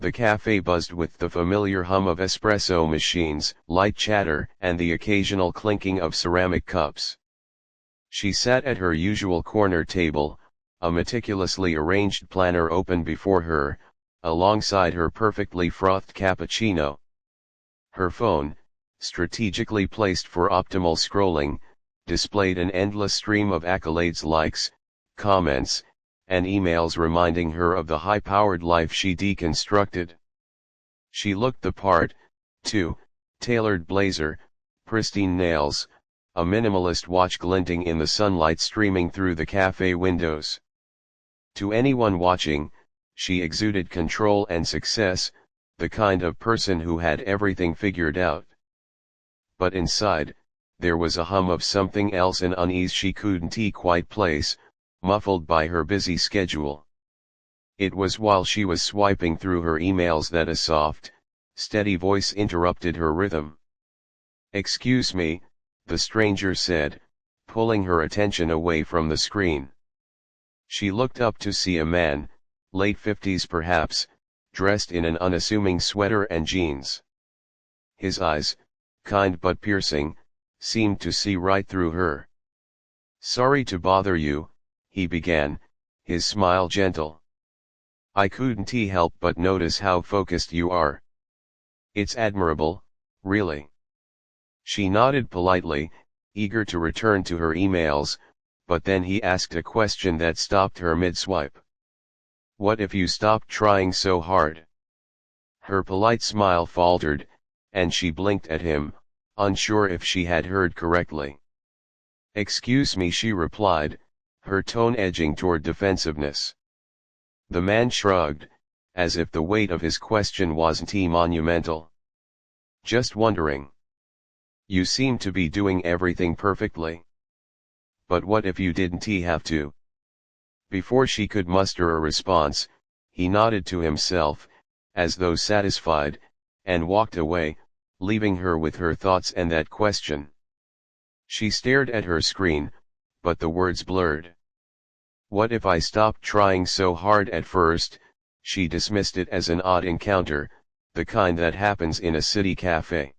The cafe buzzed with the familiar hum of espresso machines, light chatter, and the occasional clinking of ceramic cups. She sat at her usual corner table, a meticulously arranged planner open before her, alongside her perfectly frothed cappuccino. Her phone, strategically placed for optimal scrolling, displayed an endless stream of accolades, likes, comments, and emails reminding her of the high-powered life she deconstructed. She looked the part, too: tailored blazer, pristine nails, a minimalist watch glinting in the sunlight streaming through the cafe windows. To anyone watching, she exuded control and success, the kind of person who had everything figured out. But inside, there was a hum of something else, an unease she couldn't quite place, muffled by her busy schedule. It was while she was swiping through her emails that a soft, steady voice interrupted her rhythm. "Excuse me," the stranger said, pulling her attention away from the screen. She looked up to see a man, late 50s perhaps, dressed in an unassuming sweater and jeans. His eyes, kind but piercing, seemed to see right through her. "Sorry to bother you," he began, his smile gentle. "I couldn't help but notice how focused you are. It's admirable, really." She nodded politely, eager to return to her emails, but then he asked a question that stopped her mid-swipe. "What if you stopped trying so hard?" Her polite smile faltered, and she blinked at him, unsure if she had heard correctly. "Excuse me," she replied, her tone edging toward defensiveness. The man shrugged, as if the weight of his question wasn't monumental. "Just wondering. You seem to be doing everything perfectly. But what if you didn't have to?" Before she could muster a response, he nodded to himself, as though satisfied, and walked away, leaving her with her thoughts and that question. She stared at her screen, but the words blurred. What if I stopped trying so hard at first? She dismissed it as an odd encounter, the kind that happens in a city cafe.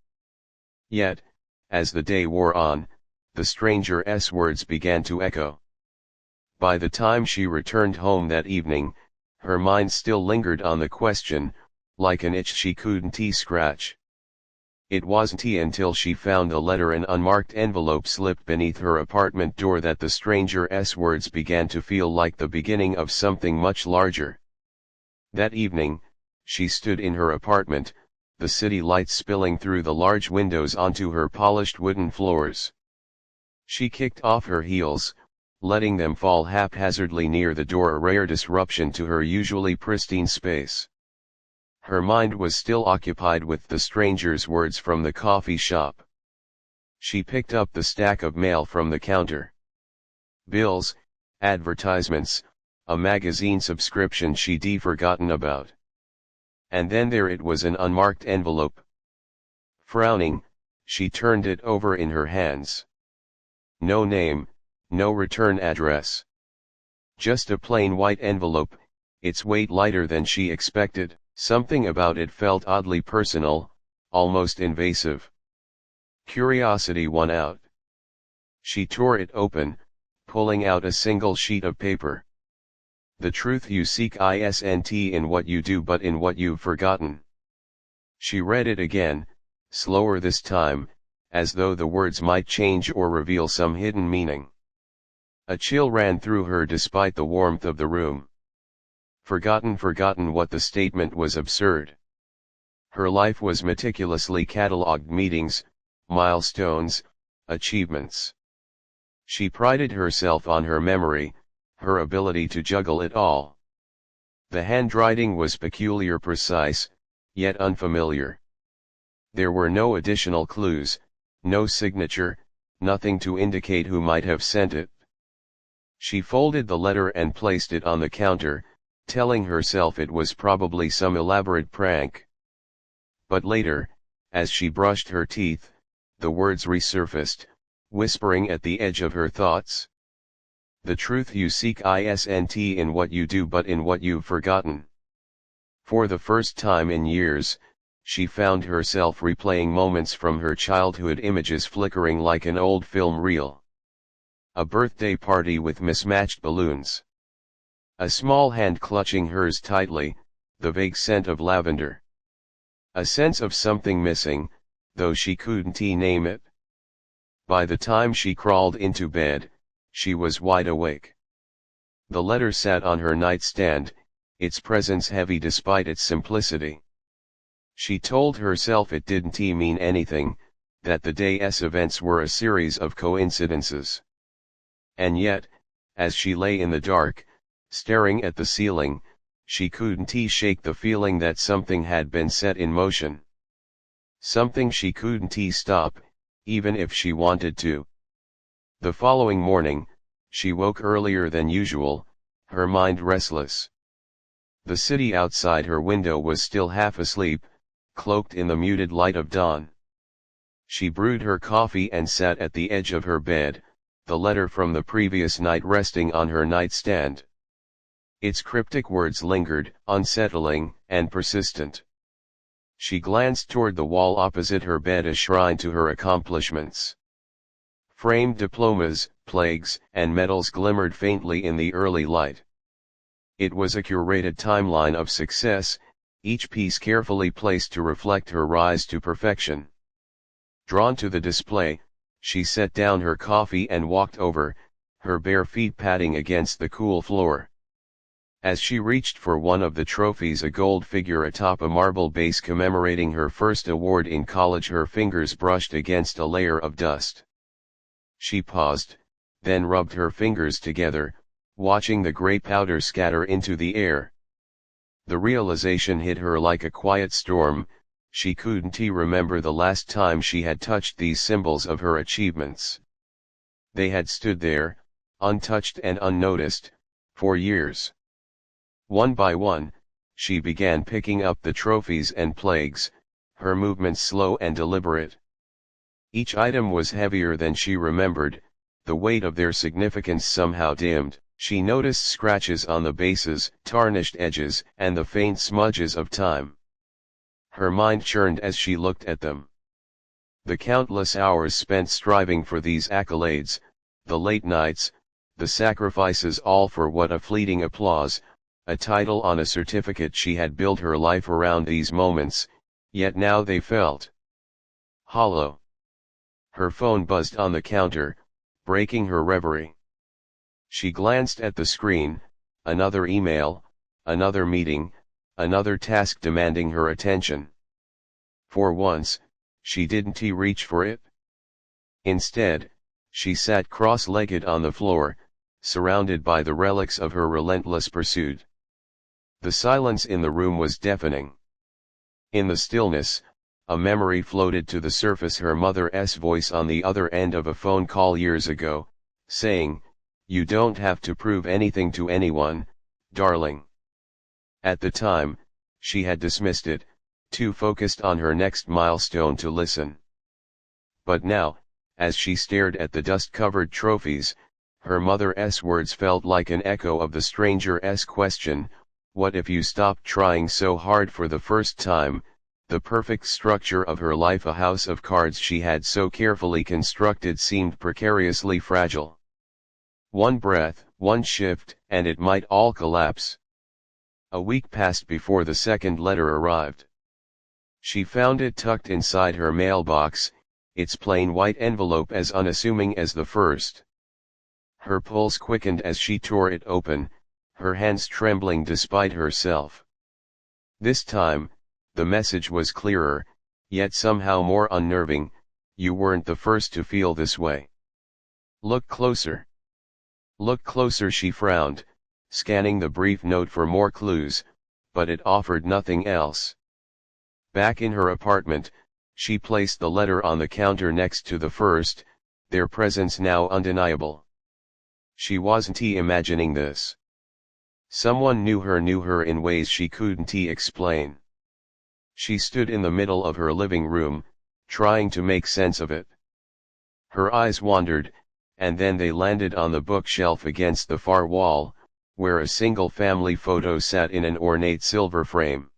Yet, as the day wore on, the stranger's words began to echo. By the time she returned home that evening, her mind still lingered on the question, like an itch she couldn't scratch. It wasn't until she found a letter and unmarked envelope slipped beneath her apartment door that the stranger's words began to feel like the beginning of something much larger. That evening, she stood in her apartment, the city lights spilling through the large windows onto her polished wooden floors. She kicked off her heels, letting them fall haphazardly near the door, a rare disruption to her usually pristine space. Her mind was still occupied with the stranger's words from the coffee shop. She picked up the stack of mail from the counter. Bills, advertisements, a magazine subscription she'd forgotten about. And then there it was, an unmarked envelope. Frowning, she turned it over in her hands. No name, no return address. Just a plain white envelope, its weight lighter than she expected. Something about it felt oddly personal, almost invasive. Curiosity won out. She tore it open, pulling out a single sheet of paper. The truth you seek isn't in what you do but in what you've forgotten. She read it again, slower this time, as though the words might change or reveal some hidden meaning. A chill ran through her despite the warmth of the room. Forgotten what the statement was absurd. Her life was meticulously catalogued: meetings, milestones, achievements. She prided herself on her memory, her ability to juggle it all. The handwriting was peculiar, precise, yet unfamiliar. There were no additional clues, no signature, nothing to indicate who might have sent it. She folded the letter and placed it on the counter, telling herself it was probably some elaborate prank. But later, as she brushed her teeth, the words resurfaced, whispering at the edge of her thoughts. The truth you seek isn't in what you do but in what you've forgotten. For the first time in years, she found herself replaying moments from her childhood, images flickering like an old film reel. A birthday party with mismatched balloons. A small hand clutching hers tightly, the vague scent of lavender. A sense of something missing, though she couldn't name it. By the time she crawled into bed, she was wide awake. The letter sat on her nightstand, its presence heavy despite its simplicity. She told herself it didn't mean anything, that the day's events were a series of coincidences. And yet, as she lay in the dark, staring at the ceiling, she couldn't shake the feeling that something had been set in motion. Something she couldn't stop, even if she wanted to. The following morning, she woke earlier than usual, her mind restless. The city outside her window was still half asleep, cloaked in the muted light of dawn. She brewed her coffee and sat at the edge of her bed, the letter from the previous night resting on her nightstand. Its cryptic words lingered, unsettling and persistent. She glanced toward the wall opposite her bed, a shrine to her accomplishments. Framed diplomas, plaques, and medals glimmered faintly in the early light. It was a curated timeline of success, each piece carefully placed to reflect her rise to perfection. Drawn to the display, she set down her coffee and walked over, her bare feet padding against the cool floor. As she reached for one of the trophies, a gold figure atop a marble base commemorating her first award in college, her fingers brushed against a layer of dust. She paused, then rubbed her fingers together, watching the gray powder scatter into the air. The realization hit her like a quiet storm. She couldn't remember the last time she had touched these symbols of her achievements. They had stood there, untouched and unnoticed, for years. One by one, she began picking up the trophies and plaques, her movements slow and deliberate. Each item was heavier than she remembered, the weight of their significance somehow dimmed. She noticed scratches on the bases, tarnished edges, and the faint smudges of time. Her mind churned as she looked at them. The countless hours spent striving for these accolades, the late nights, the sacrifices, all for what? A fleeting applause, a title on a certificate. She had built her life around these moments, yet now they felt hollow. Her phone buzzed on the counter, breaking her reverie. She glanced at the screen, another email, another meeting, another task demanding her attention. For once, she didn't reach for it. Instead, she sat cross-legged on the floor, surrounded by the relics of her relentless pursuit. The silence in the room was deafening. In the stillness, a memory floated to the surface, her mother's voice on the other end of a phone call years ago, saying, "You don't have to prove anything to anyone, darling." At the time, she had dismissed it, too focused on her next milestone to listen. But now, as she stared at the dust-covered trophies, her mother's words felt like an echo of the stranger's question, what if you stopped trying so hard for the first time? The perfect structure of her life, a house of cards she had so carefully constructed, seemed precariously fragile. One breath, one shift, and it might all collapse. A week passed before the second letter arrived. She found it tucked inside her mailbox, its plain white envelope as unassuming as the first. Her pulse quickened as she tore it open, her hands trembling despite herself. This time, the message was clearer, yet somehow more unnerving. You weren't the first to feel this way. Look closer. Look closer, she frowned, scanning the brief note for more clues, but it offered nothing else. Back in her apartment, she placed the letter on the counter next to the first, their presence now undeniable. She wasn't imagining this. Someone knew her in ways she couldn't explain. She stood in the middle of her living room, trying to make sense of it. Her eyes wandered, and then they landed on the bookshelf against the far wall, where a single family photo sat in an ornate silver frame.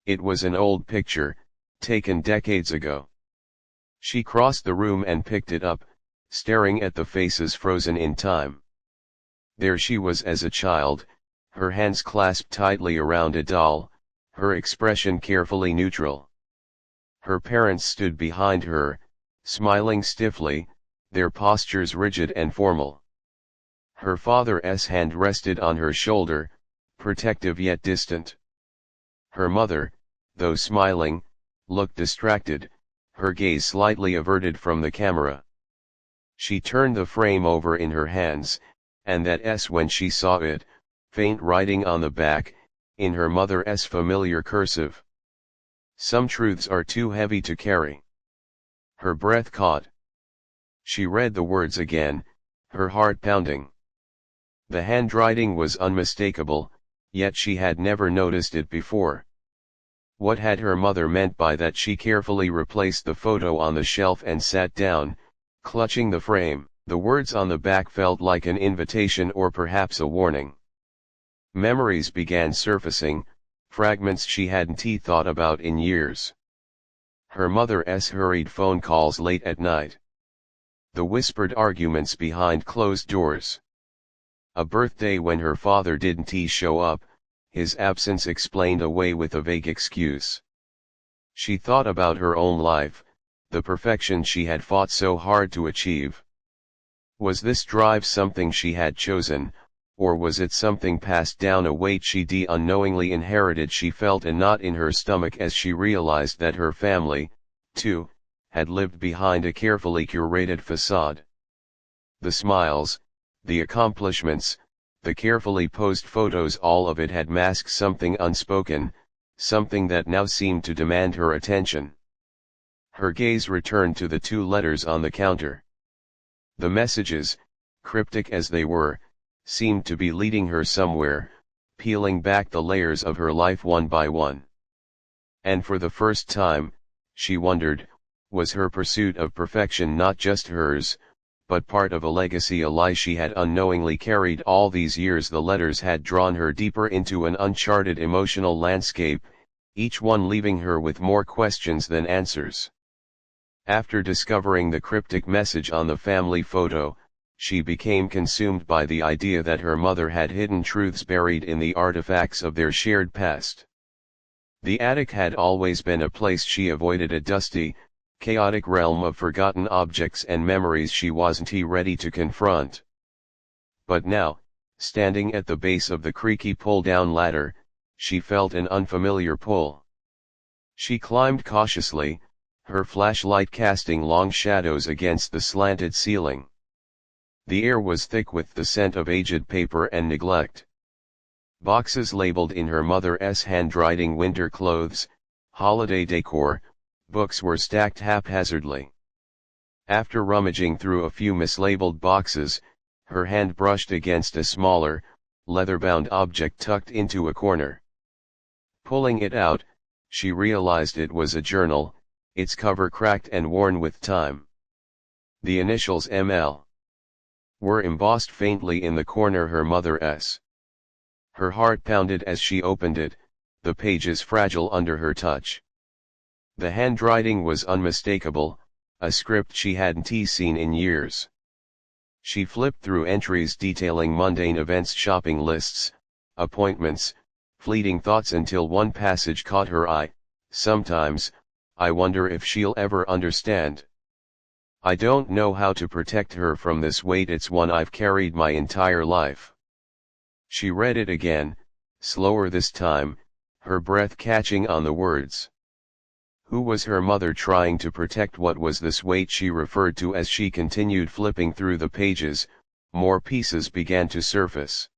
It was an old picture, taken decades ago. She crossed the room and picked it up, staring at the faces frozen in time. There she was as a child, her hands clasped tightly around a doll, her expression carefully neutral. Her parents stood behind her, smiling stiffly, their postures rigid and formal. Her father's hand rested on her shoulder, protective yet distant. Her mother, though smiling, looked distracted, her gaze slightly averted from the camera. She turned the frame over in her hands, and that S when she saw it, faint writing on the back, in her mother's familiar cursive. Some truths are too heavy to carry. Her breath caught. She read the words again, her heart pounding. The handwriting was unmistakable, yet she had never noticed it before. What had her mother meant by that? She carefully replaced the photo on the shelf and sat down, clutching the frame. The words on the back felt like an invitation or perhaps a warning. Memories began surfacing, fragments she hadn't thought about in years. Her mother's hurried phone calls late at night. The whispered arguments behind closed doors. A birthday when her father didn't show up, his absence explained away with a vague excuse. She thought about her own life, the perfection she had fought so hard to achieve. Was this drive something she had chosen, or was it something passed down, a weight she unknowingly inherited? She felt a knot in her stomach as she realized that her family, too, had lived behind a carefully curated facade. The smiles, the accomplishments, the carefully posed photos, all of it had masked something unspoken, something that now seemed to demand her attention. Her gaze returned to the two letters on the counter. The messages, cryptic as they were, seemed to be leading her somewhere, peeling back the layers of her life one by one. And for the first time, she wondered, was her pursuit of perfection not just hers, but part of a legacy, a lie she had unknowingly carried all these years? The letters had drawn her deeper into an uncharted emotional landscape, each one leaving her with more questions than answers. After discovering the cryptic message on the family photo, she became consumed by the idea that her mother had hidden truths buried in the artifacts of their shared past. The attic had always been a place she avoided, a dusty, chaotic realm of forgotten objects and memories she wasn't ready to confront. But now, standing at the base of the creaky pull-down ladder, she felt an unfamiliar pull. She climbed cautiously, her flashlight casting long shadows against the slanted ceiling. The air was thick with the scent of aged paper and neglect. Boxes labeled in her mother's handwriting, winter clothes, holiday decor, books were stacked haphazardly. After rummaging through a few mislabeled boxes, her hand brushed against a smaller, leather-bound object tucked into a corner. Pulling it out, she realized it was a journal, its cover cracked and worn with time. The initials ML were embossed faintly in the corner, her mother's. Her heart pounded as she opened it, the pages fragile under her touch. The handwriting was unmistakable, a script she hadn't seen in years. She flipped through entries detailing mundane events, shopping lists, appointments, fleeting thoughts, until one passage caught her eye. Sometimes, I wonder if she'll ever understand. I don't know how to protect her from this weight, it's one I've carried my entire life. She read it again, slower this time, her breath catching on the words. Who was her mother trying to protect? What was this weight she referred to? As she continued flipping through the pages, more pieces began to surface.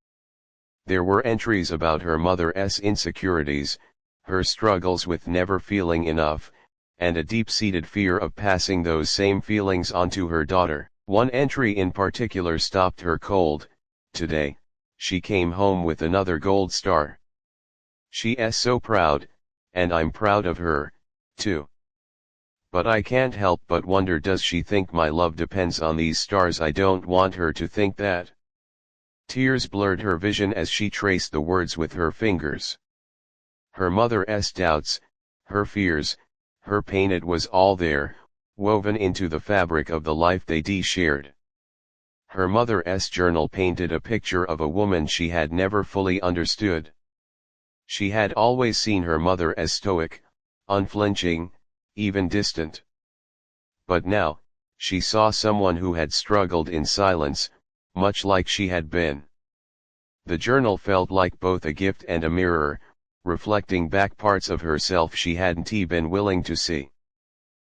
There were entries about her mother's insecurities, her struggles with never feeling enough, and a deep-seated fear of passing those same feelings onto her daughter. One entry in particular stopped her cold. Today, she came home with another gold star. She's so proud, and I'm proud of her, too. But I can't help but wonder, does she think my love depends on these stars? I don't want her to think that. Tears blurred her vision as she traced the words with her fingers. Her mother's doubts, her fears, her pain, it was all there, woven into the fabric of the life they shared. Her mother's journal painted a picture of a woman she had never fully understood. She had always seen her mother as stoic, unflinching, even distant. But now, she saw someone who had struggled in silence, much like she had been. The journal felt like both a gift and a mirror, reflecting back parts of herself she hadn't been willing to see.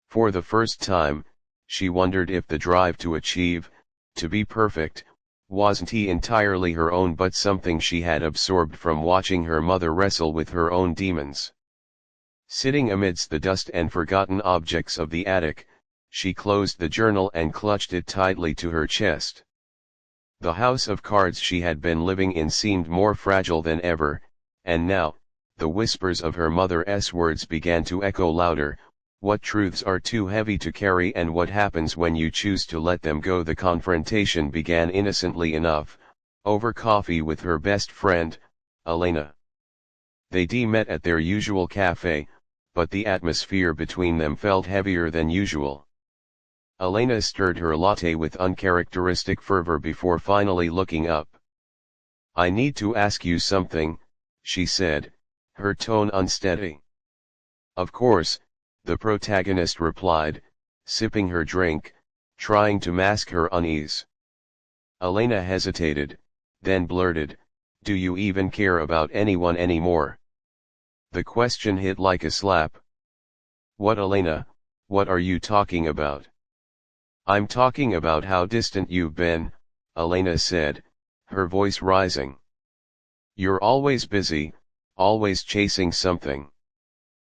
For the first time, she wondered if the drive to achieve, to be perfect, wasn't entirely her own but something she had absorbed from watching her mother wrestle with her own demons. Sitting amidst the dust and forgotten objects of the attic, she closed the journal and clutched it tightly to her chest. The house of cards she had been living in seemed more fragile than ever, and now, the whispers of her mother's words began to echo louder. What truths are too heavy to carry and what happens when you choose to let them go? The confrontation began innocently enough, over coffee with her best friend, Elena. They met at their usual cafe, but the atmosphere between them felt heavier than usual. Elena stirred her latte with uncharacteristic fervor before finally looking up. "I need to ask you something," she said, her tone unsteady. "Of course," the protagonist replied, sipping her drink, trying to mask her unease. Elena hesitated, then blurted, "Do you even care about anyone anymore?" The question hit like a slap. "What, Elena, what are you talking about?" "I'm talking about how distant you've been," Elena said, her voice rising. "You're always busy, always chasing something.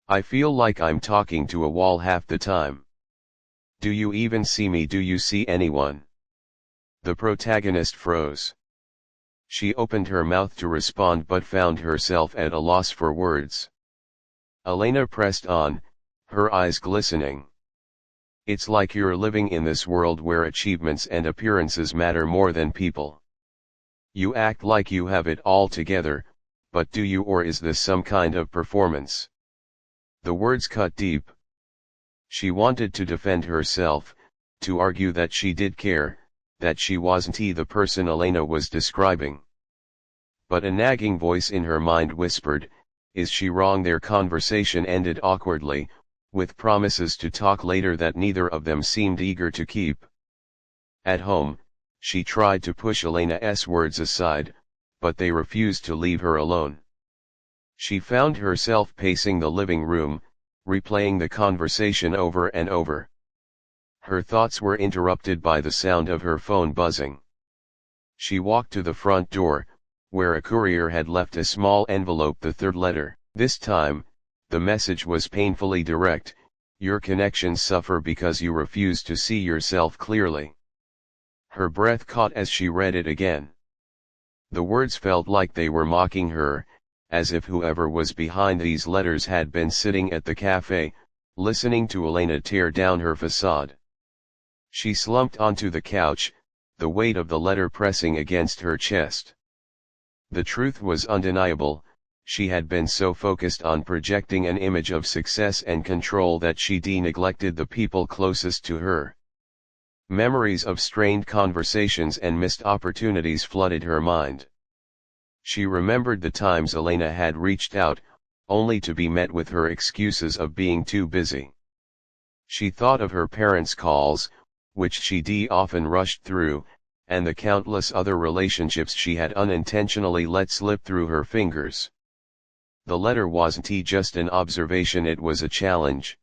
I feel like I'm talking to a wall half the time. Do you even see me? Do you see anyone?" The protagonist froze. She opened her mouth to respond but found herself at a loss for words. Elena pressed on, her eyes glistening. "It's like you're living in this world where achievements and appearances matter more than people. You act like you have it all together, but do you, or is this some kind of performance?" The words cut deep. She wanted to defend herself, to argue that she did care, that she wasn't the person Elena was describing. But a nagging voice in her mind whispered, "Is she wrong?" Their conversation ended awkwardly, with promises to talk later that neither of them seemed eager to keep. At home, she tried to push Elena's words aside, but they refused to leave her alone. She found herself pacing the living room, replaying the conversation over and over. Her thoughts were interrupted by the sound of her phone buzzing. She walked to the front door, where a courier had left a small envelope, the third letter. This time, the message was painfully direct: "Your connections suffer because you refuse to see yourself clearly." Her breath caught as she read it again. The words felt like they were mocking her, as if whoever was behind these letters had been sitting at the cafe, listening to Elena tear down her facade. She slumped onto the couch, the weight of the letter pressing against her chest. The truth was undeniable: she had been so focused on projecting an image of success and control that she neglected the people closest to her. Memories of strained conversations and missed opportunities flooded her mind. She remembered the times Elena had reached out, only to be met with her excuses of being too busy. She thought of her parents' calls, which she often rushed through, and the countless other relationships she had unintentionally let slip through her fingers. The letter wasn't just an observation, it was a challenge.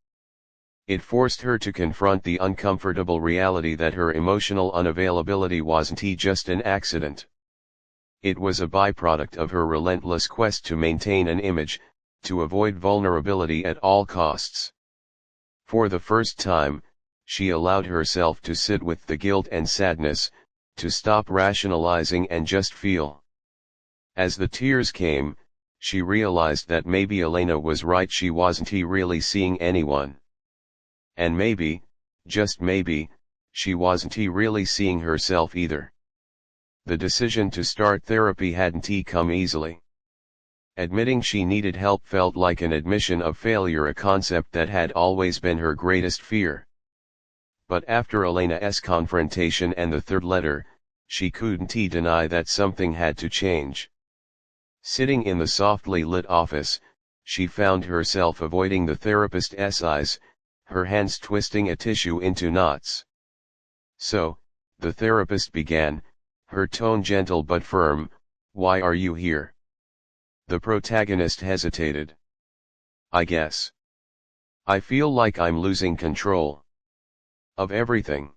It forced her to confront the uncomfortable reality that her emotional unavailability wasn't just an accident. It was a byproduct of her relentless quest to maintain an image, to avoid vulnerability at all costs. For the first time, she allowed herself to sit with the guilt and sadness, to stop rationalizing and just feel. As the tears came, she realized that maybe Elena was right, she wasn't really seeing anyone. And maybe, just maybe, she wasn't really seeing herself either. The decision to start therapy hadn't come easily. Admitting she needed help felt like an admission of failure, a concept that had always been her greatest fear. But after Elena's confrontation and the third letter, she couldn't deny that something had to change. Sitting in the softly lit office, she found herself avoiding the therapist's eyes, her hands twisting a tissue into knots. "So," the therapist began, her tone gentle but firm, "why are you here?" The protagonist hesitated. "I guess. I feel like I'm losing control. Of everything.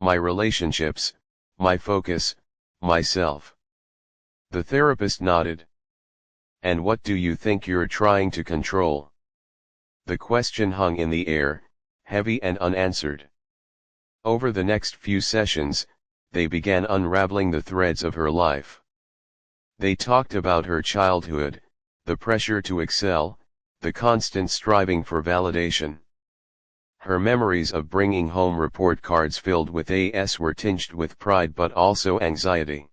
My relationships, my focus, myself." The therapist nodded. "And what do you think you're trying to control?" The question hung in the air, heavy and unanswered. Over the next few sessions, they began unraveling the threads of her life. They talked about her childhood, the pressure to excel, the constant striving for validation. Her memories of bringing home report cards filled with A's were tinged with pride but also anxiety.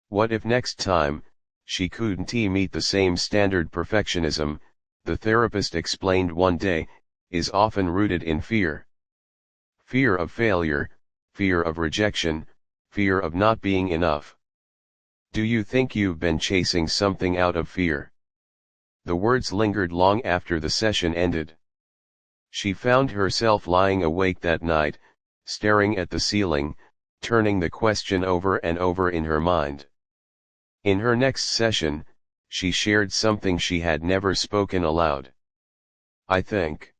What if next time, she couldn't meet the same standard? Perfectionism, the therapist explained one day, is often rooted in fear. Fear of failure, fear of rejection, fear of not being enough. Do you think you've been chasing something out of fear? The words lingered long after the session ended. She found herself lying awake that night, staring at the ceiling, turning the question over and over in her mind. In her next session, she shared something she had never spoken aloud. "I think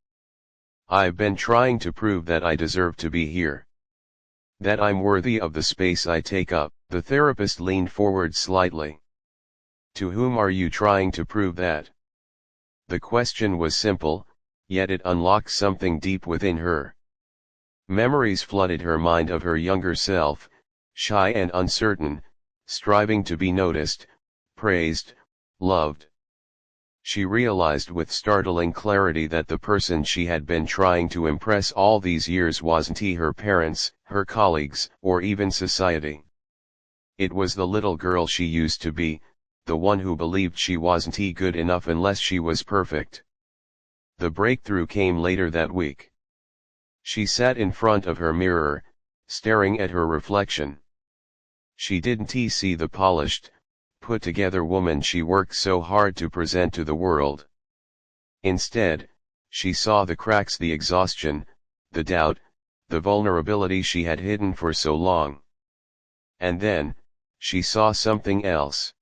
I've been trying to prove that I deserve to be here. That I'm worthy of the space I take up." The therapist leaned forward slightly. "To whom are you trying to prove that?" The question was simple, yet it unlocked something deep within her. Memories flooded her mind of her younger self, shy and uncertain, striving to be noticed, praised, loved. She realized with startling clarity that the person she had been trying to impress all these years wasn't her parents, her colleagues, or even society. It was the little girl she used to be, the one who believed she wasn't good enough unless she was perfect. The breakthrough came later that week. She sat in front of her mirror, staring at her reflection. She didn't see the polished, put-together woman she worked so hard to present to the world. Instead, she saw the cracks, the exhaustion, the doubt, the vulnerability she had hidden for so long. And then, she saw something else.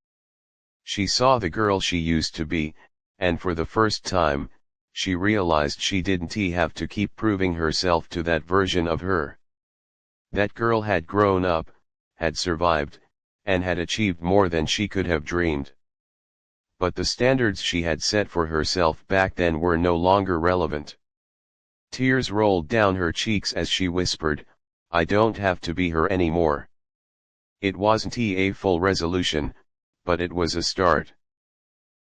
She saw the girl she used to be, and for the first time, she realized she didn't have to keep proving herself to that version of her. That girl had grown up, had survived, and had achieved more than she could have dreamed. But the standards she had set for herself back then were no longer relevant. Tears rolled down her cheeks as she whispered, "I don't have to be her anymore." It wasn't a full resolution, but it was a start.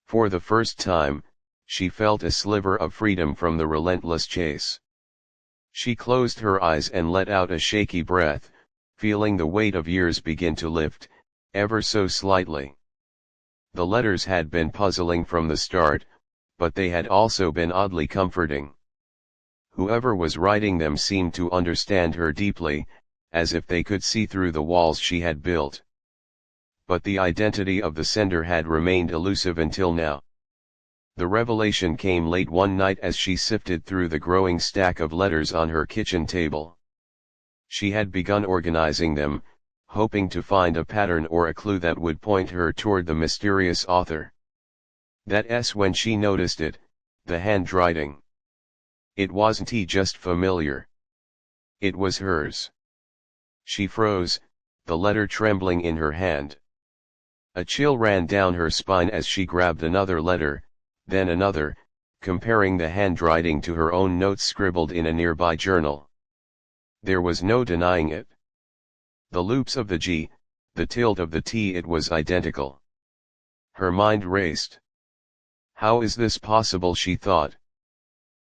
For the first time, she felt a sliver of freedom from the relentless chase. She closed her eyes and let out a shaky breath, feeling the weight of years begin to lift, ever so slightly. The letters had been puzzling from the start, but they had also been oddly comforting. Whoever was writing them seemed to understand her deeply, as if they could see through the walls she had built. But the identity of the sender had remained elusive until now. The revelation came late one night as she sifted through the growing stack of letters on her kitchen table. She had begun organizing them, hoping to find a pattern or a clue that would point her toward the mysterious author. That's when she noticed it, the handwriting. It wasn't just familiar. It was hers. She froze, the letter trembling in her hand. A chill ran down her spine as she grabbed another letter, then another, comparing the handwriting to her own notes scribbled in a nearby journal. There was no denying it. The loops of the G, the tilt of the T, it was identical. Her mind raced. How is this possible, she thought.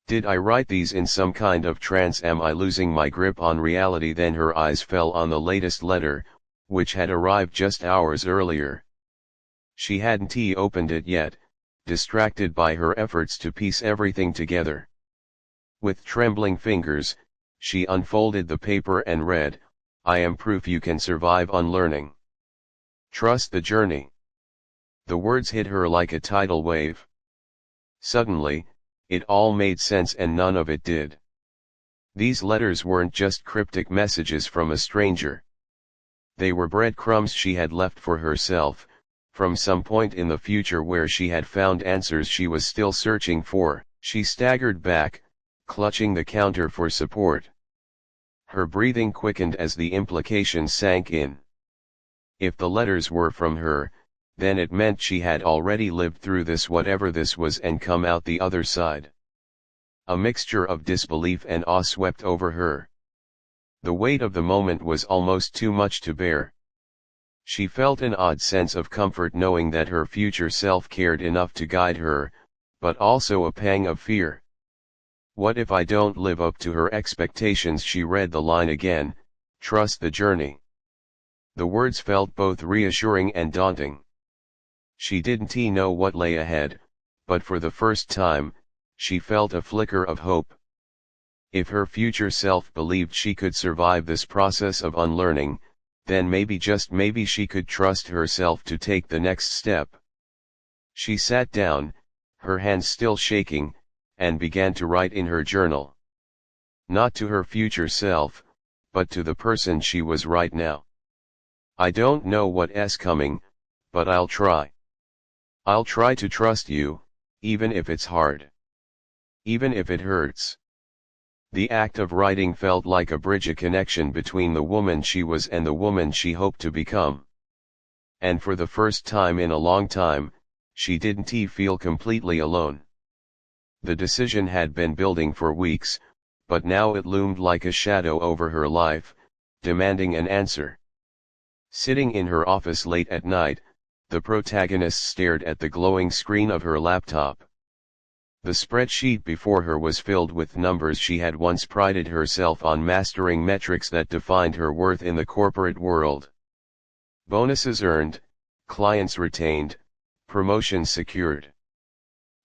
Did I write these in some kind of trance? Am I losing my grip on reality? Then her eyes fell on the latest letter, which had arrived just hours earlier. She hadn't opened it yet, distracted by her efforts to piece everything together. With trembling fingers, she unfolded the paper and read, "I am proof you can survive unlearning. Trust the journey." The words hit her like a tidal wave. Suddenly, it all made sense and none of it did. These letters weren't just cryptic messages from a stranger. They were breadcrumbs she had left for herself, from some point in the future where she had found answers she was still searching for. She staggered back, clutching the counter for support. Her breathing quickened as the implications sank in. If the letters were from her, then it meant she had already lived through this, whatever this was, and come out the other side. A mixture of disbelief and awe swept over her. The weight of the moment was almost too much to bear. She felt an odd sense of comfort knowing that her future self cared enough to guide her, but also a pang of fear. What if I don't live up to her expectations? She read the line again, "Trust the journey." The words felt both reassuring and daunting. She didn't know what lay ahead, but for the first time, she felt a flicker of hope. If her future self believed she could survive this process of unlearning, then maybe, just maybe, she could trust herself to take the next step. She sat down, her hands still shaking, and began to write in her journal. Not to her future self, but to the person she was right now. "I don't know what's coming, but I'll try. I'll try to trust you, even if it's hard. Even if it hurts." The act of writing felt like a bridge, a connection between the woman she was and the woman she hoped to become. And for the first time in a long time, she didn't feel completely alone. The decision had been building for weeks, but now it loomed like a shadow over her life, demanding an answer. Sitting in her office late at night, the protagonist stared at the glowing screen of her laptop. The spreadsheet before her was filled with numbers. She had once prided herself on mastering metrics that defined her worth in the corporate world. Bonuses earned, clients retained, promotions secured.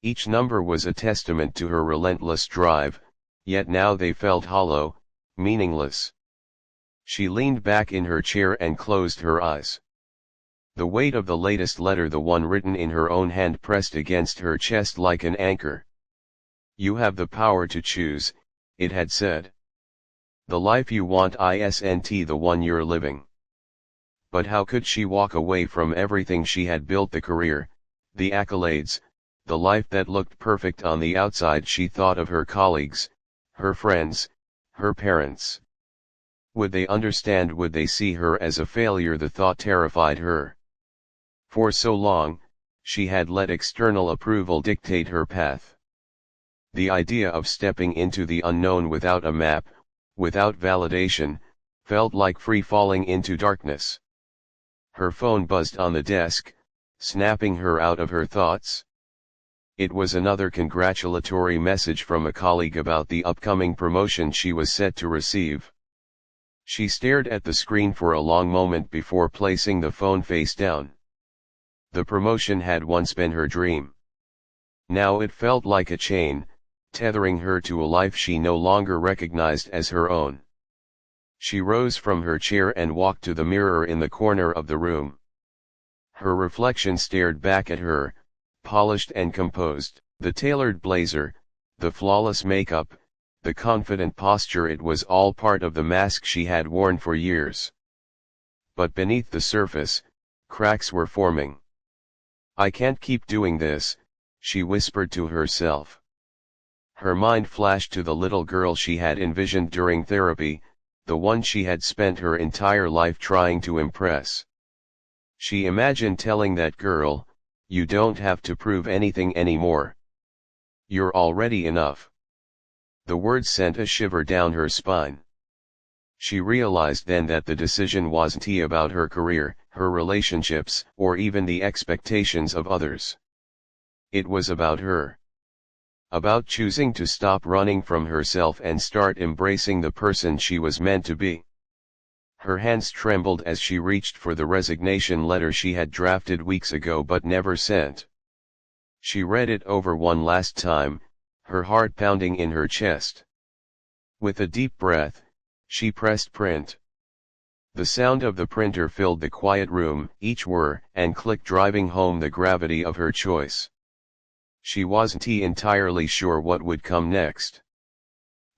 Each number was a testament to her relentless drive, yet now they felt hollow, meaningless. She leaned back in her chair and closed her eyes. The weight of the latest letter, the one written in her own hand, pressed against her chest like an anchor. "You have the power to choose," it had said. "The life you want isn't the one you're living." But how could she walk away from everything she had built, the career, the accolades, the life that looked perfect on the outside? She thought of her colleagues, her friends, her parents. Would they understand? Would they see her as a failure? The thought terrified her. For so long, she had let external approval dictate her path. The idea of stepping into the unknown without a map, without validation, felt like free falling into darkness. Her phone buzzed on the desk, snapping her out of her thoughts. It was another congratulatory message from a colleague about the upcoming promotion she was set to receive. She stared at the screen for a long moment before placing the phone face down. The promotion had once been her dream. Now it felt like a chain, tethering her to a life she no longer recognized as her own. She rose from her chair and walked to the mirror in the corner of the room. Her reflection stared back at her, polished and composed. The tailored blazer, the flawless makeup, the confident posture, it was all part of the mask she had worn for years. But beneath the surface, cracks were forming. "I can't keep doing this," she whispered to herself. Her mind flashed to the little girl she had envisioned during therapy, the one she had spent her entire life trying to impress. She imagined telling that girl, "You don't have to prove anything anymore. You're already enough." The words sent a shiver down her spine. She realized then that the decision wasn't about her career, her relationships, or even the expectations of others. It was about her. About choosing to stop running from herself and start embracing the person she was meant to be. Her hands trembled as she reached for the resignation letter she had drafted weeks ago but never sent. She read it over one last time, her heart pounding in her chest. With a deep breath, she pressed print. The sound of the printer filled the quiet room, each whir and click driving home the gravity of her choice. She wasn't entirely sure what would come next.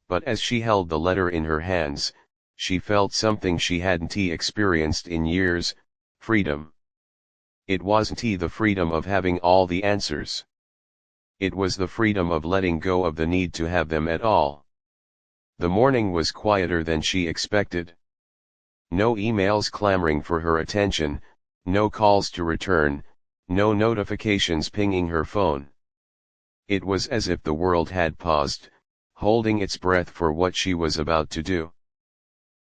But as she held the letter in her hands, she felt something she hadn't experienced in years: freedom. It wasn't the freedom of having all the answers. It was the freedom of letting go of the need to have them at all. The morning was quieter than she expected. No emails clamoring for her attention, no calls to return, no notifications pinging her phone. It was as if the world had paused, holding its breath for what she was about to do.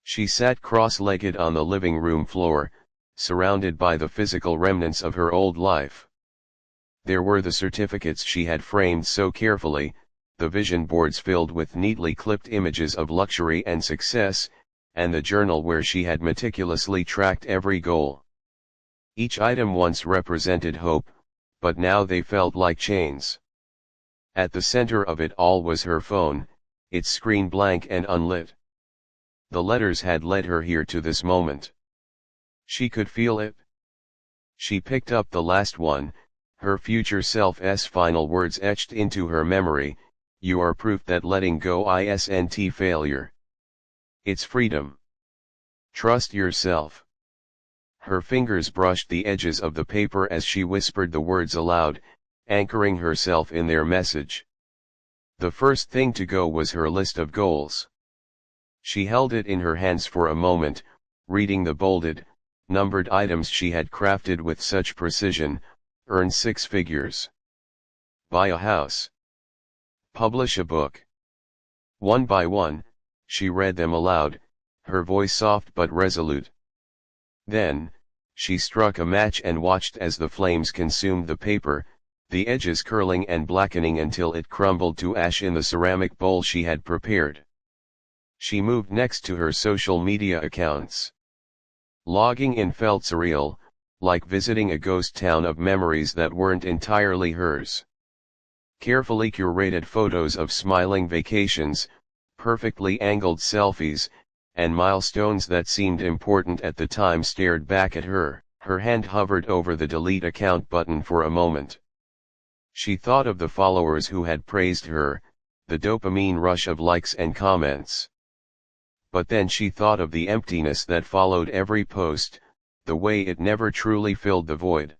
She sat cross-legged on the living room floor, surrounded by the physical remnants of her old life. There were the certificates she had framed so carefully, the vision boards filled with neatly clipped images of luxury and success, and the journal where she had meticulously tracked every goal. Each item once represented hope, but now they felt like chains. At the center of it all was her phone, its screen blank and unlit. The letters had led her here to this moment. She could feel it. She picked up the last one, her future self's final words etched into her memory: "You are proof that letting go isn't failure. It's freedom. Trust yourself." Her fingers brushed the edges of the paper as she whispered the words aloud, anchoring herself in their message. The first thing to go was her list of goals. She held it in her hands for a moment, reading the bolded, numbered items she had crafted with such precision: earn 6 figures. Buy a house. Publish a book. One by one, she read them aloud, her voice soft but resolute. Then, she struck a match and watched as the flames consumed the paper, the edges curling and blackening until it crumbled to ash in the ceramic bowl she had prepared. She moved next to her social media accounts. Logging in felt surreal, like visiting a ghost town of memories that weren't entirely hers. Carefully curated photos of smiling vacations, perfectly angled selfies, and milestones that seemed important at the time stared back at her. Her hand hovered over the delete account button for a moment. She thought of the followers who had praised her, the dopamine rush of likes and comments. But then she thought of the emptiness that followed every post, the way it never truly filled the void.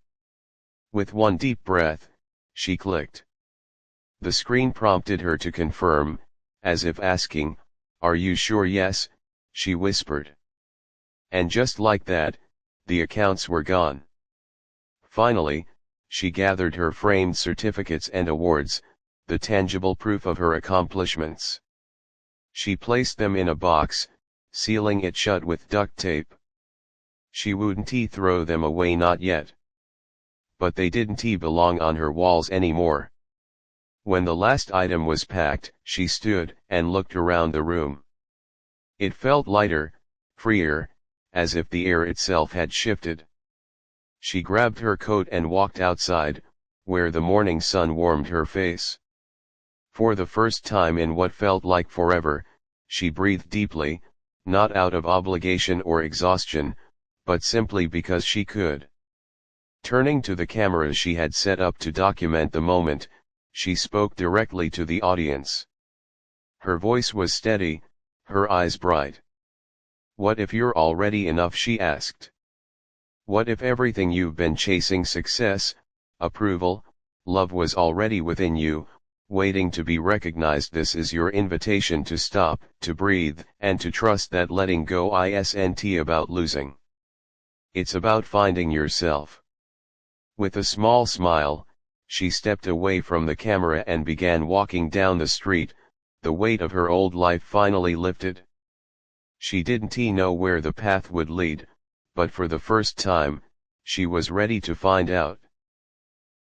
With one deep breath, she clicked. The screen prompted her to confirm, as if asking, "Are you sure?" "Yes," she whispered. And just like that, the accounts were gone. Finally, she gathered her framed certificates and awards, the tangible proof of her accomplishments. She placed them in a box, sealing it shut with duct tape. She wouldn't throw them away, not yet. But they didn't belong on her walls anymore. When the last item was packed, she stood and looked around the room. It felt lighter, freer, as if the air itself had shifted. She grabbed her coat and walked outside, where the morning sun warmed her face. For the first time in what felt like forever, she breathed deeply, not out of obligation or exhaustion, but simply because she could. Turning to the cameras she had set up to document the moment, she spoke directly to the audience. Her voice was steady, her eyes bright. "What if you're already enough?" she asked. "What if everything you've been chasing, success, approval, love, was already within you, waiting to be recognized? This is your invitation to stop, to breathe, and to trust that letting go isn't about losing. It's about finding yourself." With a small smile, she stepped away from the camera and began walking down the street, the weight of her old life finally lifted. She didn't know where the path would lead, but for the first time, she was ready to find out.